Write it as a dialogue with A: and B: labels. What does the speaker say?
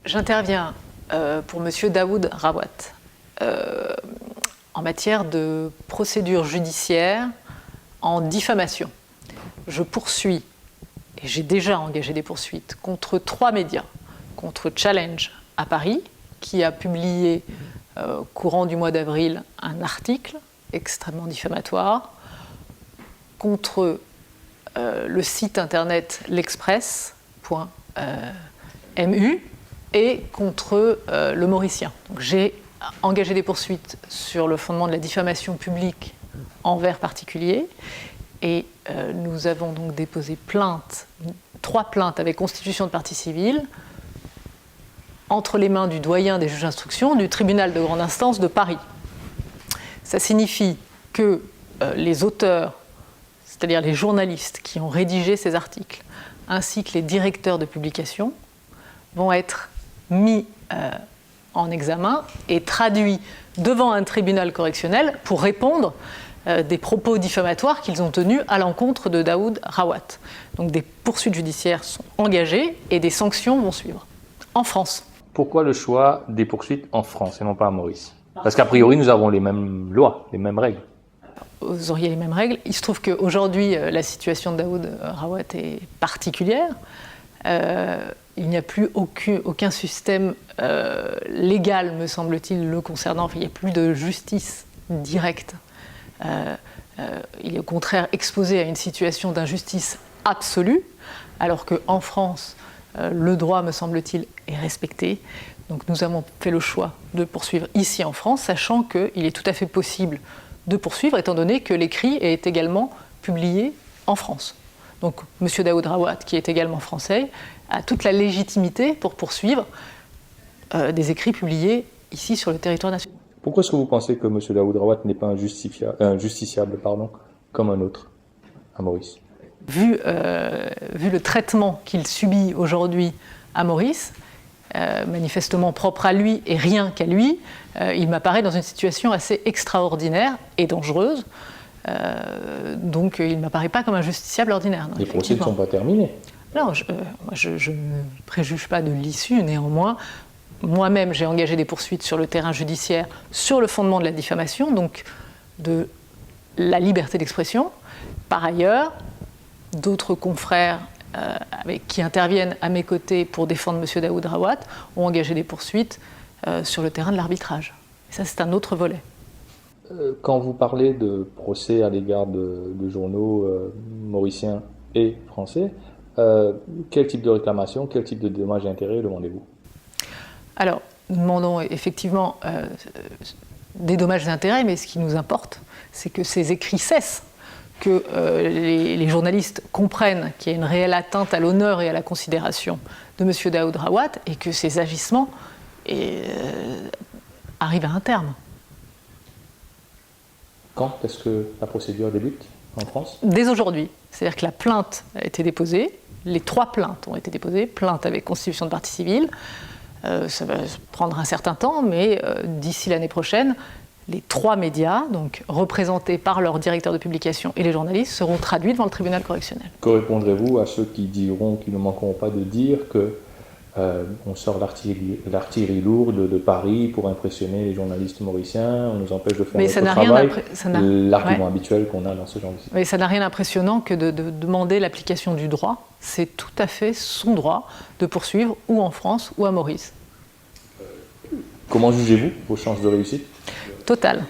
A: J'interviens pour M. Daoud Rawat en matière de procédure judiciaire en diffamation. Je poursuis, et j'ai déjà engagé des poursuites, contre 3 médias. Contre Challenge à Paris, qui a publié courant du mois d'avril un article extrêmement diffamatoire, contre le site internet l'express.mu et contre Le Mauricien. J'ai engagé des poursuites sur le fondement de la diffamation publique envers particuliers et nous avons donc déposé 3 plaintes avec constitution de partie civile entre les mains du doyen des juges d'instruction du tribunal de grande instance de Paris. Ça signifie que les auteurs, c'est-à-dire les journalistes qui ont rédigé ces articles, ainsi que les directeurs de publication, vont être mis en examen et traduits devant un tribunal correctionnel pour répondre des propos diffamatoires qu'ils ont tenus à l'encontre de Daoud Rawat. Donc des poursuites judiciaires sont engagées et des sanctions vont suivre, en France.
B: Pourquoi le choix des poursuites en France et non pas à Maurice? Parce qu'a priori, nous avons les mêmes lois, les mêmes règles.
A: Vous auriez les mêmes règles. Il se trouve qu'aujourd'hui, la situation de Daoud Rawat est particulière. Il n'y a plus aucun système légal, me semble-t-il, le concernant. Enfin, il n'y a plus de justice directe. Il est au contraire exposé à une situation d'injustice absolue, alors qu'en France, le droit, me semble-t-il, est respecté. Donc nous avons fait le choix de poursuivre ici en France, sachant qu'il est tout à fait possible de poursuivre, étant donné que l'écrit est également publié en France. Donc M. Daoud Rawat, qui est également français, a toute la légitimité pour poursuivre des écrits publiés ici sur le territoire national.
B: Pourquoi est-ce que vous pensez que M. Daoud Rawat n'est pas un justiciable comme un autre à Maurice?
A: Vu le traitement qu'il subit aujourd'hui à Maurice, manifestement propre à lui et rien qu'à lui, il m'apparaît dans une situation assez extraordinaire et dangereuse. Donc il ne m'apparaît pas comme un justiciable ordinaire. Non,
B: les procès ne sont pas terminés.
A: Non, je ne préjuge pas de l'issue, néanmoins. Moi-même, j'ai engagé des poursuites sur le terrain judiciaire sur le fondement de la diffamation, donc de la liberté d'expression. Par ailleurs, d'autres confrères qui interviennent à mes côtés pour défendre M. Daoud Rawat ont engagé des poursuites sur le terrain de l'arbitrage. Ça, c'est un autre volet.
B: Quand vous parlez de procès à l'égard de journaux mauriciens et français, quel type de réclamation, quel type de dommages et intérêts demandez-vous?
A: Alors, nous demandons effectivement des dommages et intérêts, mais ce qui nous importe, c'est que ces écrits cessent, que les journalistes comprennent qu'il y a une réelle atteinte à l'honneur et à la considération de M. Daoud Rawat et que ces agissements arrivent à un terme.
B: Quand est-ce que la procédure débute en France?
A: Dès aujourd'hui. C'est-à-dire que la plainte a été déposée, les 3 plaintes ont été déposées, plainte avec constitution de partie civile. Ça va prendre un certain temps, mais d'ici l'année prochaine, les 3 médias, donc représentés par leur directeur de publication et les journalistes, seront traduits devant le tribunal correctionnel.
B: Que répondrez-vous à ceux qui diront, qui ne manqueront pas de dire que on sort l'artillerie lourde de Paris pour impressionner les journalistes mauriciens, on nous empêche de faire notre travail, l'argument habituel qu'on a dans ce genre de situation.
A: Mais ça n'a rien d'impressionnant que de demander l'application du droit. C'est tout à fait son droit de poursuivre ou en France ou à Maurice.
B: Comment jugez-vous vos chances de réussite?
A: Total.